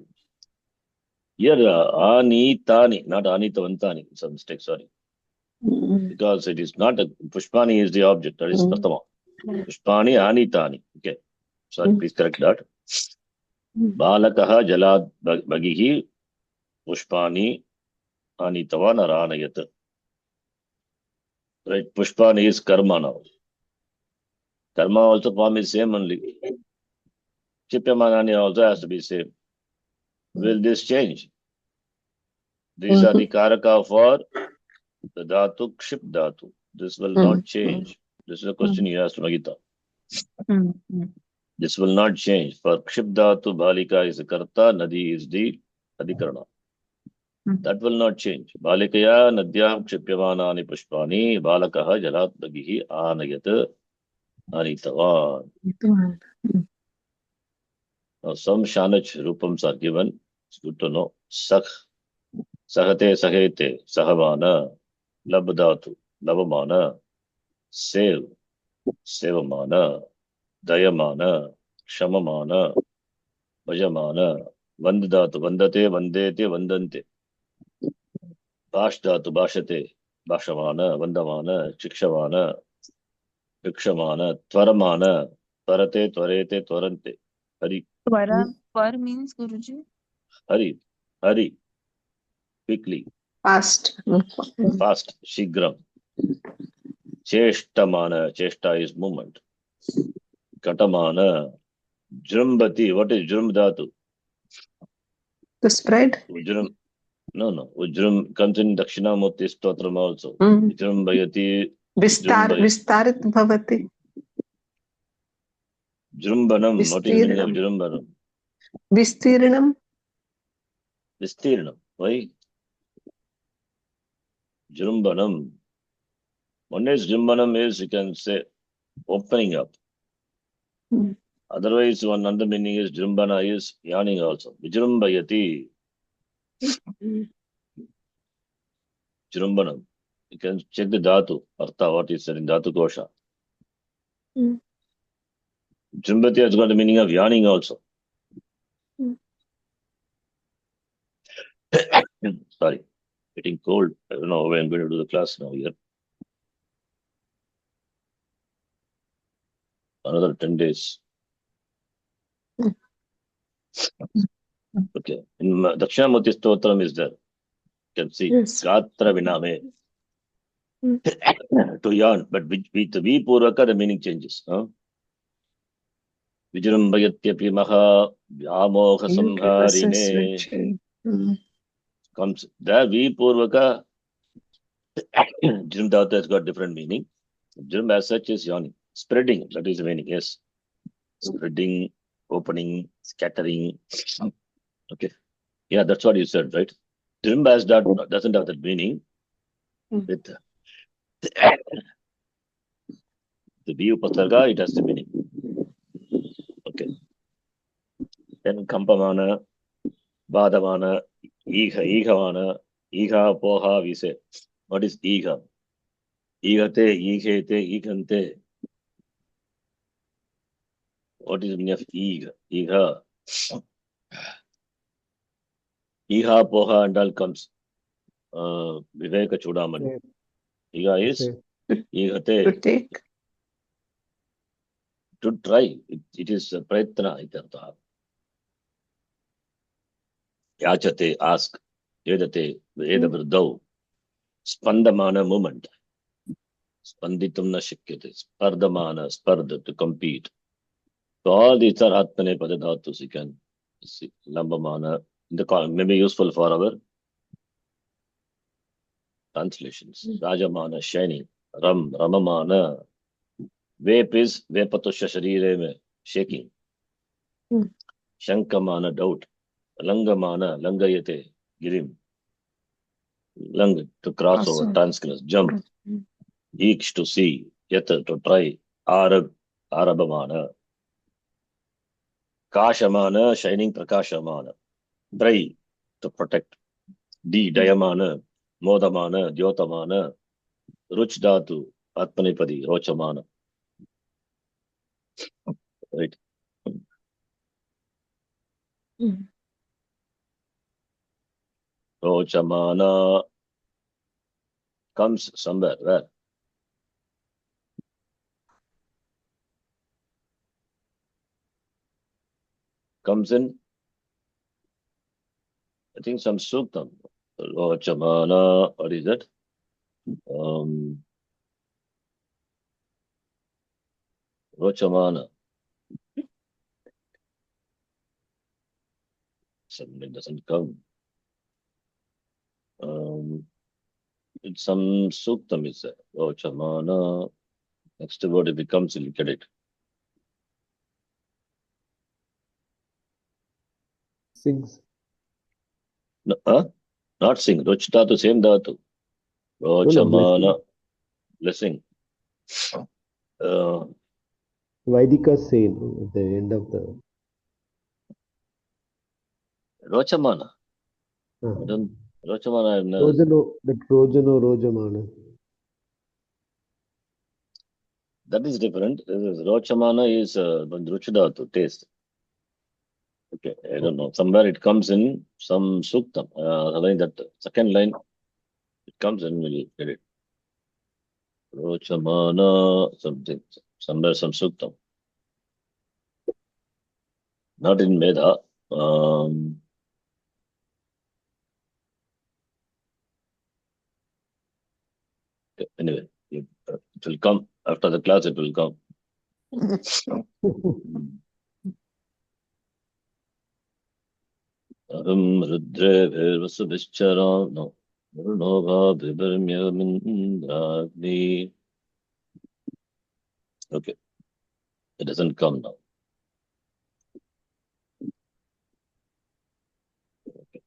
Here Anitani, not Anitavantani. It's a mistake, sorry. Because it is not a Pushpani is the object, that is Pratama. Pushpani Anitani. Okay. Sorry, please correct that. Balakah jalad bagihi pushpani anitavan aranayat. Right, pushpani is karma now. Karma also form is same only. Chipyamanani also has to be same. Will this change? These are the karaka for the dhatu, kship dhatu. This will not change. This is a question you asked Magita. This will not change. For kship dhatu, balika is the karta, nadi is the adhikarana. That will not change. Balikaya nadyam kshipyamanani pushpani balakaha jalat bagihi anayat anitavan. Now some shanach rupams are given. It's good to know. Sakh, sahate, sahete, sahavana, labdhatu, lavamana, sev, sevamana, dayamana, shamamana, vajamana, vandadatu, vandate, vandete, vandante, bashdatu, bashate, bashamana, vandamana, chikshamana, vikshamana, tvaramana, tvarate, tvarete, tvarante, hari, Twar means Guruji? hari, hari, quickly, Fast. fast, shigram. Cheshtamana, cheshta is movement. Katamana, jrumbati, what is jrum dhatu? The spread. Ujrum, no. Ujrum comes in Dakshinamurti Stotram also. Jrumbayati, Vistarit bhavati. Jrumbanam, what is the meaning of Jrumbanam? Vistirinam. Vistirnam, why? Jrumbanam. One is Jrumbanam is, you can say, opening up. Otherwise, one other meaning is Jrumbana is yawning also. Vijrumbayati. Jrumbanam. You can check the dhatu, artha, what is said in dhatu kosha. Jrumbati has got the meaning of yawning also. Sorry, getting cold. I don't know when I'm going to do the class now here. Another 10 days. Okay. In Dakshinamurti Stotram is there. You can see. Yes. Gatra viname. To yawn. But with the V Purvaka, the meaning changes. Vijrumbayatyapi maha vyamoha samharine. Comes there, V Purvaka. Jrum Dhatu has got different meaning. Jrum as such is yawning. Spreading, that is the meaning, yes. Spreading, opening, scattering. Okay. Yeah, that's what you said, right? Jrum doesn't have that meaning. With the V Upasarga, it has the meaning. Okay. Then Kampamana, Badamana, Ighavana, Igha, Poha, we say. What is Igha? Igate, Ighete, Ighante. What is the meaning of Igha? Igha. Igha, Poha, and all comes. Viveka Chudamani. Igha is Ighate. To take. To try. It is Prayatna, itartha. Yachate, ask. Vedate, Vedavirdau. Spandamana, movement. Spanditum na shikyate. Spardamana, sparda, to compete. So all these are Atmane Padadhatus. You can see. Lambamana. May be useful for our translations. Rajamana, shining. Ramamana. Vape is Vepatusha Sharire me, shaking. Shankamana, doubt. Langamana, Langayate, Girim. Lang, to cross over, transgress, jump. Each to see, Yata, to try. Arabamana. Kashamana, shining Prakashamana. Dry, to protect. Dayamana, Modamana, Dyotamana. Ruchdatu, Atmanipadi, Rochamana. Right. Rochamana comes somewhere. Where? comes in, I think, some suktam. Rochamana, what is that? Rochamana. Suddenly doesn't come. It's some suktam is there. Rochamana. Next word, if it comes, you'll get it. Sings. No, not sing. Rochita to same dhatu. Rochamana. Blessing. Vaidika say no, at the end of the. Rochamana. Rochamana. Rojano, that Rojano Rojamana. That is different. Rochamana is Ruchida to taste. Okay, I don't know. Somewhere it comes in some suktam. That second line, it comes in, we'll get it. Rochamana, something. Somewhere some suktam. Not in Meda. Anyway, it will come. After the class, it will come. Rudre Virvasubhischara. No. Varunova Vibharmyamindragni. Okay. It doesn't come now. Okay.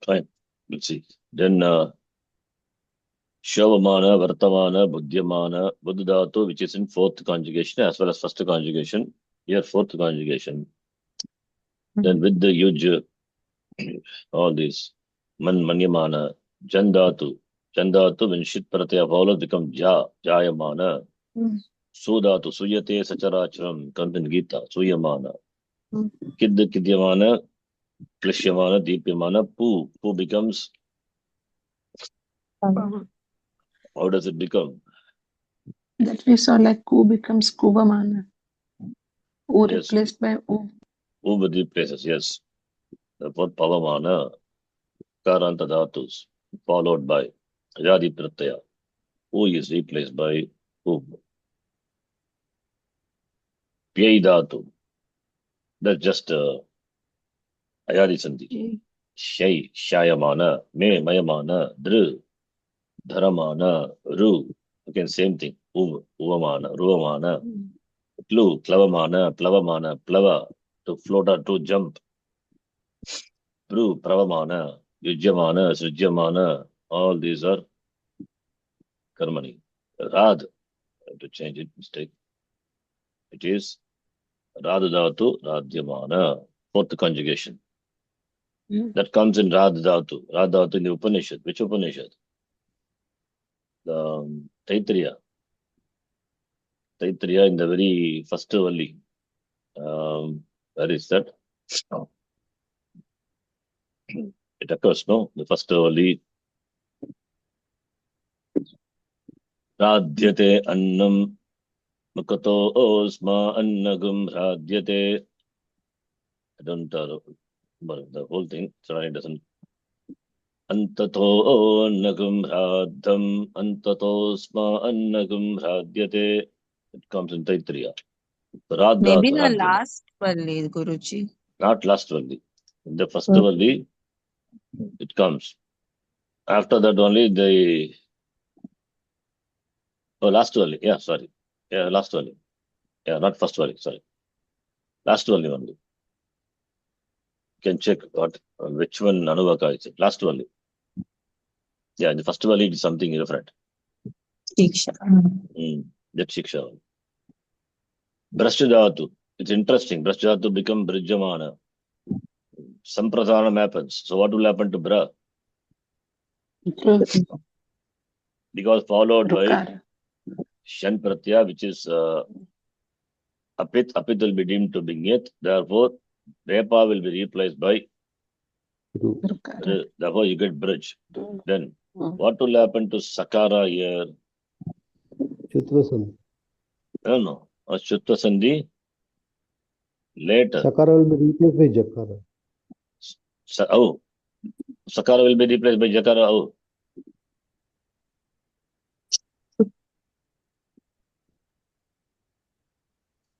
Fine. We'll see. Then Shavamana, Vartamana, Buddhyamana, Buddhadhatu, which is in fourth conjugation as well as first conjugation. Here, fourth conjugation. Then with the yuj, all these. Manyamana, Jandhatu. Jandhatu, when Shit Pratyaya follows, become Jayamana. Sudhatu, Suyate Sacharacharam, comes in Gita, Suyamana. Kidyamana, Klishyamana, Deepyamana, Pu. Pu becomes, how does it become? That we saw like Ku becomes Kuvamana. U Yes. replaced by U. U with replaces, yes. Therefore, Pavamana, Karanta Dhatus, followed by Ayadi Pratyaya. U is replaced by U. Pyai Dhatu. That's just Ayadi Sandhi. Shai, Shayamana, Me, Mayamana, Dru, Dharamana, Ru. Again, same thing. Uvamana, Ruvamana, Plu, Klavamana, Plavamana, Plava, to float or to jump. Pru, Pravamana, Yujyamana, Sujyamana, all these are Karmani. Rad, I have to change it, mistake. It is Radhadhatu, Radhyamana, fourth conjugation. That comes in Radhadhatu. Radhadhatu in the Upanishad. Which Upanishad? The Taittiriya. Taittiriya in the very first Valli. Where is that? It occurs, no? The first Valli. Radhyate annam mukato osma annagum radhyate. I don't remember the whole thing. Sorry, it doesn't. Antato annagum radham antato osma annagum radhyate. It comes in Taittiriya. Maybe the last Valli, Guruji. Not last Valli. In the first Valli, it comes. After that only the last Valli. Yeah, sorry. Yeah, last Valli. Yeah, not first Valli, sorry. Last Valli only. You can check which one Anuvaka is. Last Valli. Yeah, in the first Valli it is something different. Shiksha. That Shiksha. Brashdhatu. It's interesting. Brashdhatu become Brijamana. Sampradhanam happens. So what will happen to Bra? Because followed by Shan Pratyaya, which is Apit. Apit will be deemed to be Nyat. Therefore, Repa will be replaced by Therefore, you get bridge. Then, what will happen to Sakara here? Chutvasant. No. Ashutta Sandhi later. Sakara will be replaced by Jakara. Sakara will be replaced by Jakara.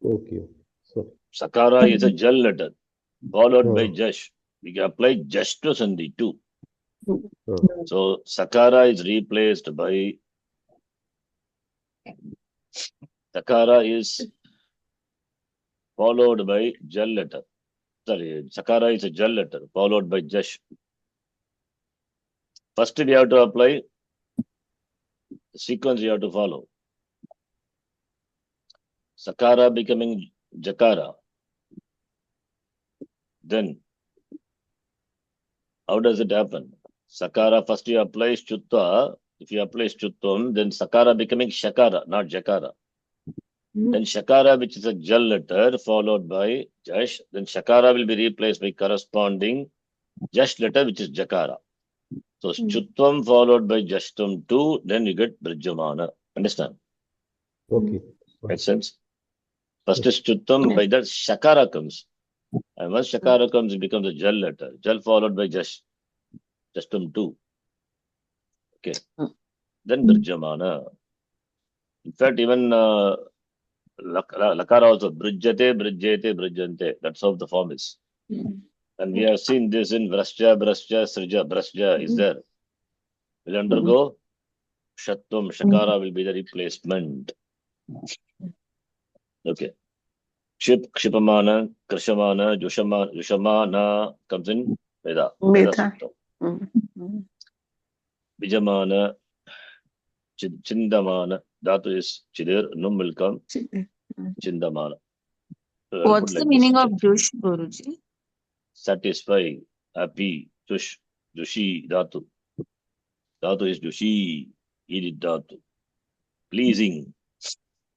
Okay. Sorry. Sakara is a Jal letter followed by Oh. Jash. We can apply Jash to Sandhi too. Oh. So Sakara is replaced by Sakara is followed by Jal letter. Sorry, Sakara is a Jal letter followed by Jash. First we have to apply the sequence you have to follow. Sakara becoming Jakara. Then how does it happen? Sakara first you apply Shutta. If you apply Shuttam, then Sakara becoming Shakara, not Jakara. Then Shakara, which is a Jal letter, followed by Jash. Then Shakara will be replaced by corresponding Jash letter, which is Jakara. So Shuttam followed by Jashtam 2, then you get Brijamana. Understand? Okay. Makes sense? First is Shuttam, by that Shakara comes. And once Shakara comes, it becomes a Jal letter. Jal followed by Jashtam 2. Okay. Then Brijamana. In fact, even Lakara also, Brijjate, Brijjate, Brijjante. That's how the form is. And we have seen this in Vrasya, Srija. Vrasya is there. Will undergo Shatvam, Shakara will be the replacement. Okay. Ship, Kshipamana, Krishamana, Yushamana comes in Veda. Veda. Bijamana, Chindamana, Dhatu is Chidir, Num will come Chindamana. So I'll What's put the like meaning this. of Dush, Guruji? Satisfy, happy, Tush, Dushi, Dhatu. Dhatu is Dushi, Idit Dhatu. Pleasing.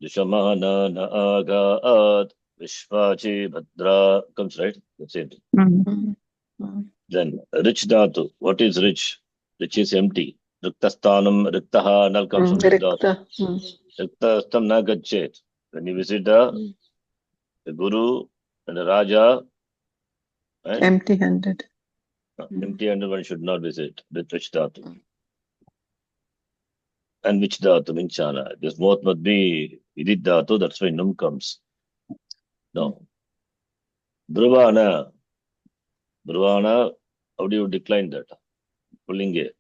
Dushamana na agaat Vishvache Bhadra comes right. That's it. Then rich dhatu. What is rich? Rich is empty. Riktasthanam riktaha null comes from rich dhatu. Riktastam na gachet. When you visit the guru and the raja, right? Empty-handed. Empty-handed one should not visit with rich dhatu. And which dhatu? Minchana. This both must be idit dhatu. That's why num comes. No. Bruvana. Bruvana. How do you decline that? Pullinge.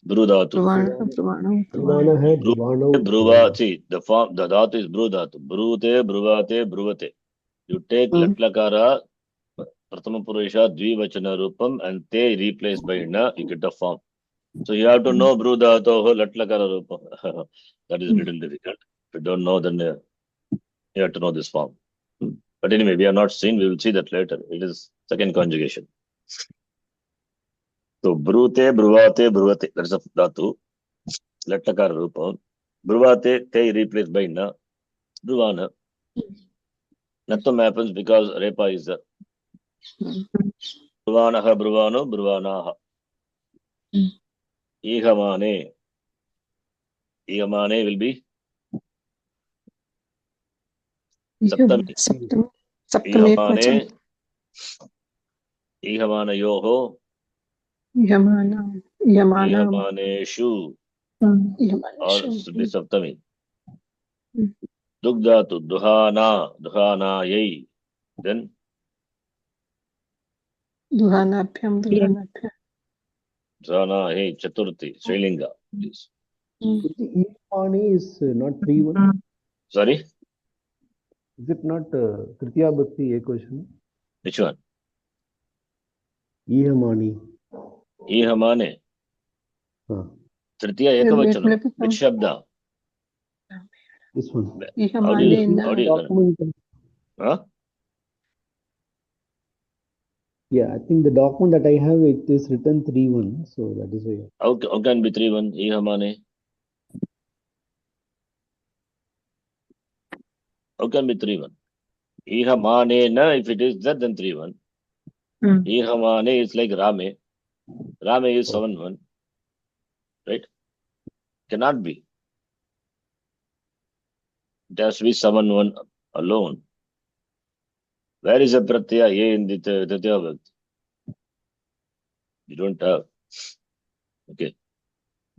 Brudhatu. Bruvana hai Bruvano. Bruva. See, the form, the dhatu is Brudhatu. Brute, Bruvate, Bruvate. You take Latlakara, Prathama Purusha, Dvivachana Rupam, and te replaced by na, you get the form. So you have to know Brudhatu, Latlakara Rupam. That is a little difficult. If you don't know, then you have to know this form. But anyway, we have not seen, we will see that later. It is second conjugation. So Brute, Bruvate, Bruvate, that is a dhatu. Latlakara Rupam. Bruvate, te replaced by na. Bruvana. Nothing happens because Repa is there. Bruvanaha, Bruvano, Bruvanaha. Ihamane. Ihamane will be Saptami. Saptami. Ihamane. Ihamana Yoho. Ihamaneshu. Or should be Saptami. Dugdhatu. Duhana. Duhana Yai. Then Duhanabhyam. Duhana Yai. Chaturthi. Srilinga. Please. Ihmani is not 3-1. Sorry? Is it not Tritiya Bhakti Ekvachana? Which one? Ihmani. Ihamane. Tritiya Ekavachana. Which Shabda? This one. How do you huh? Yeah, I think the document that I have, it is written 3-1. So that is why. How can be 3-1? Ihamane. How can be 3-1? Ihamane na, if it is that, then 3-1. Ihamane is like Rame. Rame is 7-1. Right? Cannot be. It has to be someone alone. Where is the pratyaya A in the Tritiya Vibhakti? You don't have. Okay.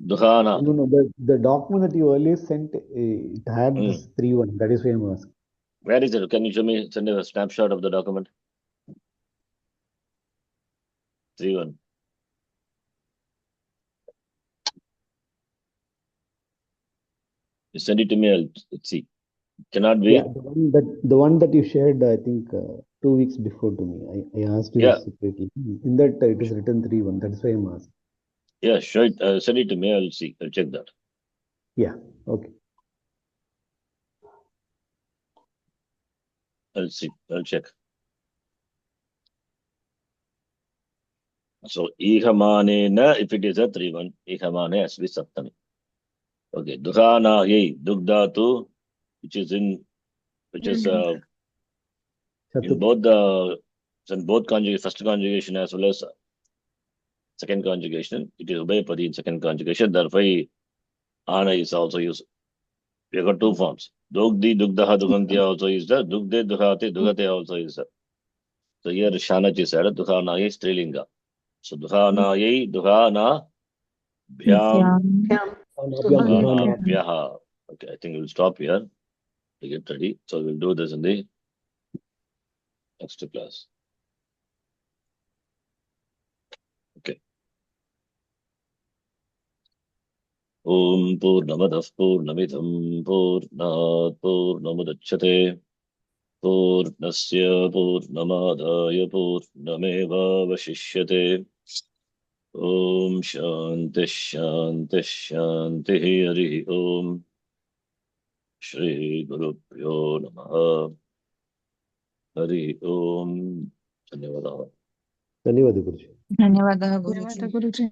Duhana. No, the document that you earlier sent, it had this 3-1. That is why I'm asking. Where is it? Can you send a snapshot of the document? 3-1. You send it to me, let's see. Cannot be. Yeah, the one that you shared, I think 2 weeks before to me. I asked you separately. In that it is written 3-1. That's why I'm asking. Yeah, sure. Send it to me. I'll see. I'll check that. Yeah. Okay. I'll see. I'll check. So Ihamane na, if it is a 3-1, Ihamane has to be Saptami. Okay. Duhana yei dugdatu, which is in both conjugation, first conjugation as well as second conjugation. It is Ubhayapadi in second conjugation. Therefore, Ana is also used. We have got 2 forms. Dugdi, Dugdaha, Dugantiya also is there. Dugde, Duhate, Dugate also is there. So here Shanach is added. Duhana is Strilinga. So Duhana yei, Duhana bhyam, Duhana bhyaha. Okay, I think we'll stop here to get ready. So we'll do this in the next class. Okay. Om Purnamadah Purnamidham Purnat Purnamudachyate Purnasya Purnamadaya Purnameva Vashishyate. Om Shanti Shanti Shanti Hari Om Shri Guru Pyo Namaha Hari Om. Dhanyavadah. Dhanyavad Guruji. ధన్యవాదాలు Guruji. Guruji.